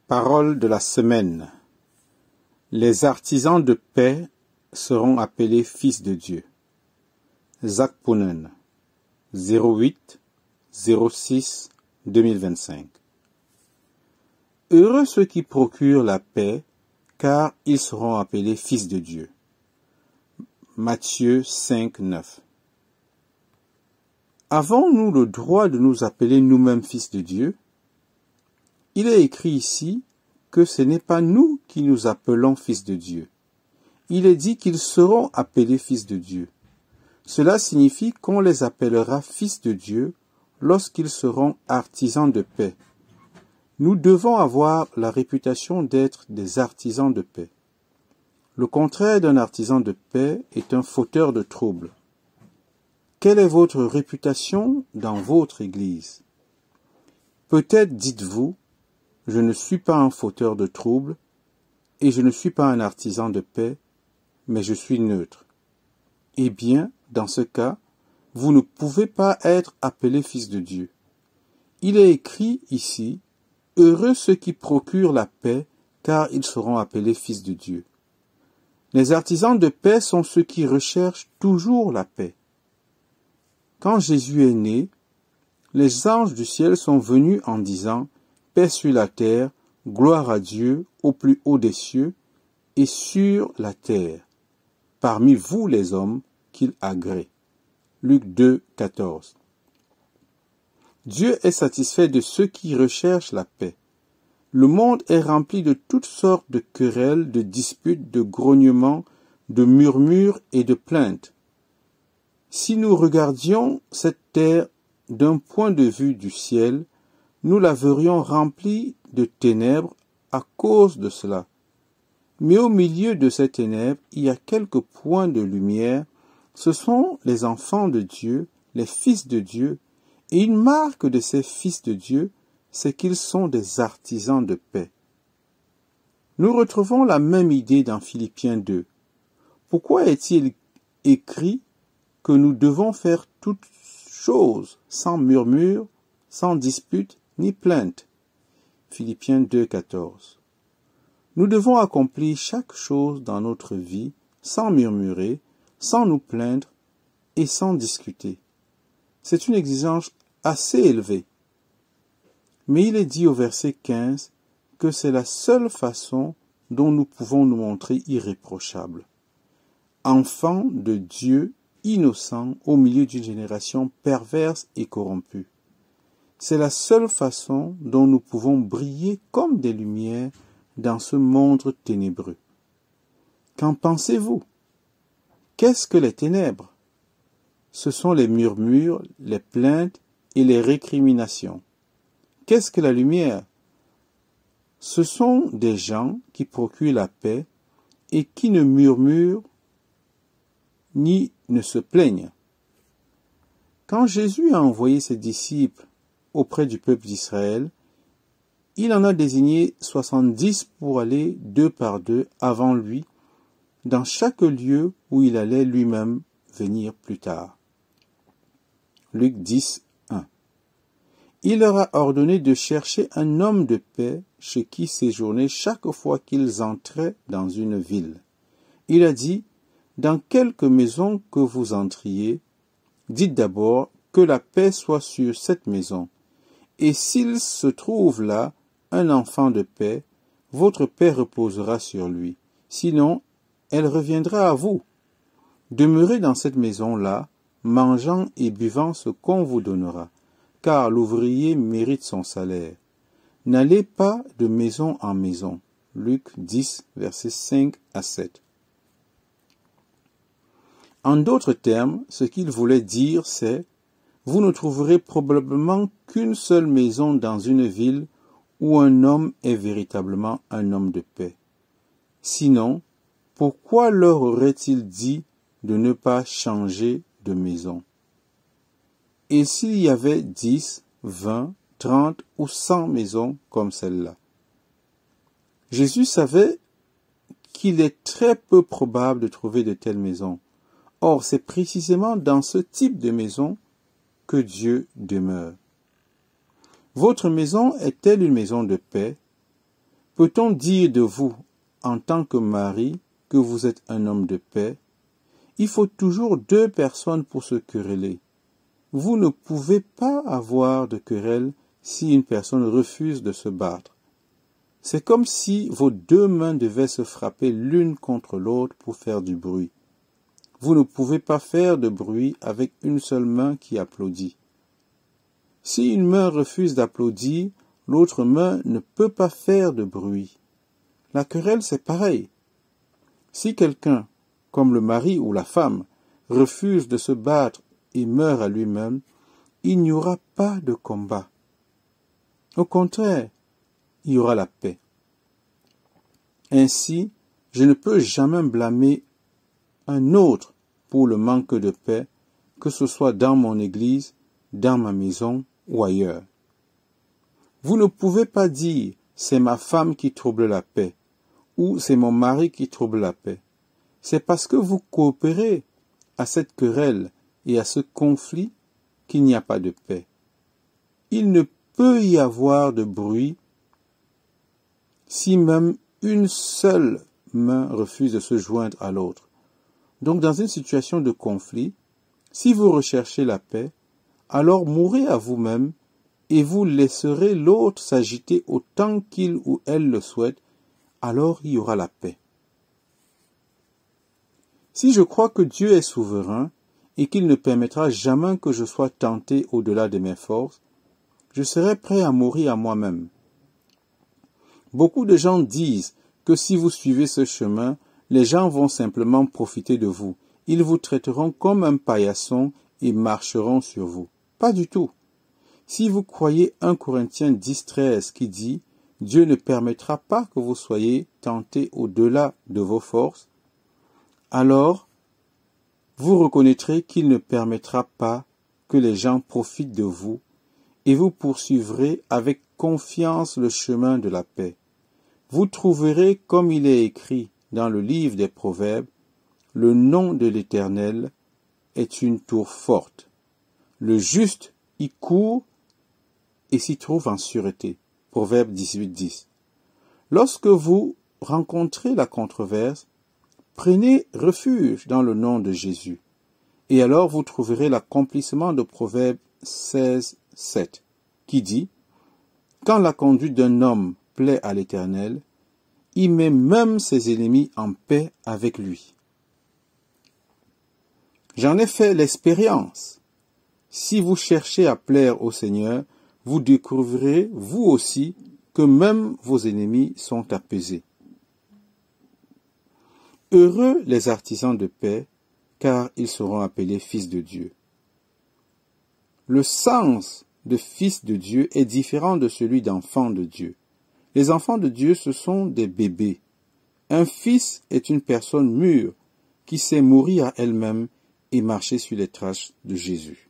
Parole de la semaine. Les artisans de paix seront appelés fils de Dieu. Zakponen, 08-06-2025. Heureux ceux qui procurent la paix, car ils seront appelés fils de Dieu. Matthieu 5, 9. Avons-nous le droit de nous appeler nous-mêmes fils de Dieu? Il est écrit ici que ce n'est pas nous qui nous appelons fils de Dieu. Il est dit qu'ils seront appelés fils de Dieu. Cela signifie qu'on les appellera fils de Dieu lorsqu'ils seront artisans de paix. Nous devons avoir la réputation d'être des artisans de paix. Le contraire d'un artisan de paix est un fauteur de troubles. Quelle est votre réputation dans votre Église? Peut-être dites-vous: je ne suis pas un fauteur de troubles et je ne suis pas un artisan de paix, mais je suis neutre. Eh bien, dans ce cas, vous ne pouvez pas être appelé fils de Dieu. Il est écrit ici: heureux ceux qui procurent la paix, car ils seront appelés fils de Dieu. Les artisans de paix sont ceux qui recherchent toujours la paix. Quand Jésus est né, les anges du ciel sont venus en disant: paix sur la terre, gloire à Dieu au plus haut des cieux et sur la terre, parmi vous les hommes qu'il agrée. Luc 2, 14. Dieu est satisfait de ceux qui recherchent la paix. Le monde est rempli de toutes sortes de querelles, de disputes, de grognements, de murmures et de plaintes. Si nous regardions cette terre d'un point de vue du ciel, nous la verrions remplie de ténèbres à cause de cela. Mais au milieu de ces ténèbres, il y a quelques points de lumière. Ce sont les enfants de Dieu, les fils de Dieu, et une marque de ces fils de Dieu, c'est qu'ils sont des artisans de paix. Nous retrouvons la même idée dans Philippiens 2. Pourquoi est-il écrit que nous devons faire toutes choses sans murmure, sans dispute, ni plainte? Philippiens 2, 14. Nous devons accomplir chaque chose dans notre vie sans murmurer, sans nous plaindre et sans discuter. C'est une exigence assez élevée. Mais il est dit au verset 15 que c'est la seule façon dont nous pouvons nous montrer irréprochables. Enfants de Dieu innocents au milieu d'une génération perverse et corrompue. C'est la seule façon dont nous pouvons briller comme des lumières dans ce monde ténébreux. Qu'en pensez-vous? Qu'est-ce que les ténèbres? Ce sont les murmures, les plaintes et les récriminations. Qu'est-ce que la lumière? Ce sont des gens qui procurent la paix et qui ne murmurent ni ne se plaignent. Quand Jésus a envoyé ses disciples auprès du peuple d'Israël, il en a désigné 70 pour aller 2 par 2 avant lui, dans chaque lieu où il allait lui-même venir plus tard. Luc 10, 1. Il leur a ordonné de chercher un homme de paix chez qui séjourner chaque fois qu'ils entraient dans une ville. Il a dit: dans quelque maison que vous entriez, dites d'abord que la paix soit sur cette maison. Et s'il se trouve là un enfant de paix, votre paix reposera sur lui. Sinon, elle reviendra à vous. Demeurez dans cette maison-là, mangeant et buvant ce qu'on vous donnera, car l'ouvrier mérite son salaire. N'allez pas de maison en maison. Luc 10, versets 5 à 7. En d'autres termes, ce qu'il voulait dire, c'est: vous ne trouverez probablement qu'une seule maison dans une ville où un homme est véritablement un homme de paix. Sinon, pourquoi leur aurait-il dit de ne pas changer de maison? Et s'il y avait 10, 20, 30 ou 100 maisons comme celle-là? Jésus savait qu'il est très peu probable de trouver de telles maisons. Or, c'est précisément dans ce type de maison que Dieu demeure. Votre maison est-elle une maison de paix? Peut-on dire de vous, en tant que mari, que vous êtes un homme de paix? Il faut toujours 2 personnes pour se quereller. Vous ne pouvez pas avoir de querelle si une personne refuse de se battre. C'est comme si vos 2 mains devaient se frapper l'une contre l'autre pour faire du bruit. Vous ne pouvez pas faire de bruit avec une seule main qui applaudit. Si une main refuse d'applaudir, l'autre main ne peut pas faire de bruit. La querelle, c'est pareil. Si quelqu'un, comme le mari ou la femme, refuse de se battre et meurt à lui-même, il n'y aura pas de combat. Au contraire, il y aura la paix. Ainsi, je ne peux jamais blâmer un autre pour le manque de paix, que ce soit dans mon église, dans ma maison ou ailleurs. Vous ne pouvez pas dire « c'est ma femme qui trouble la paix » ou « c'est mon mari qui trouble la paix ». C'est parce que vous coopérez à cette querelle et à ce conflit qu'il n'y a pas de paix. Il ne peut y avoir de bruit si même une seule main refuse de se joindre à l'autre. Donc dans une situation de conflit, si vous recherchez la paix, alors mourrez à vous-même et vous laisserez l'autre s'agiter autant qu'il ou elle le souhaite, alors il y aura la paix. Si je crois que Dieu est souverain et qu'il ne permettra jamais que je sois tenté au-delà de mes forces, je serai prêt à mourir à moi-même. Beaucoup de gens disent que si vous suivez ce chemin, les gens vont simplement profiter de vous. Ils vous traiteront comme un paillasson et marcheront sur vous. Pas du tout. Si vous croyez 1 Corinthiens 10:13 qui dit « Dieu ne permettra pas que vous soyez tentés au-delà de vos forces », alors vous reconnaîtrez qu'il ne permettra pas que les gens profitent de vous et vous poursuivrez avec confiance le chemin de la paix. Vous trouverez, comme il est écrit dans le livre des Proverbes, « Le nom de l'Éternel est une tour forte. Le juste y court et s'y trouve en sûreté. » Proverbe 18:10. Lorsque vous rencontrez la controverse, prenez refuge dans le nom de Jésus. Et alors vous trouverez l'accomplissement de Proverbe 16:7, qui dit « Quand la conduite d'un homme plaît à l'Éternel, il met même ses ennemis en paix avec lui. » J'en ai fait l'expérience. Si vous cherchez à plaire au Seigneur, vous découvrirez, vous aussi, que même vos ennemis sont apaisés. Heureux les artisans de paix, car ils seront appelés fils de Dieu. Le sens de fils de Dieu est différent de celui d'enfant de Dieu. Les enfants de Dieu, ce sont des bébés. Un fils est une personne mûre qui sait mourir à elle-même et marcher sur les traces de Jésus.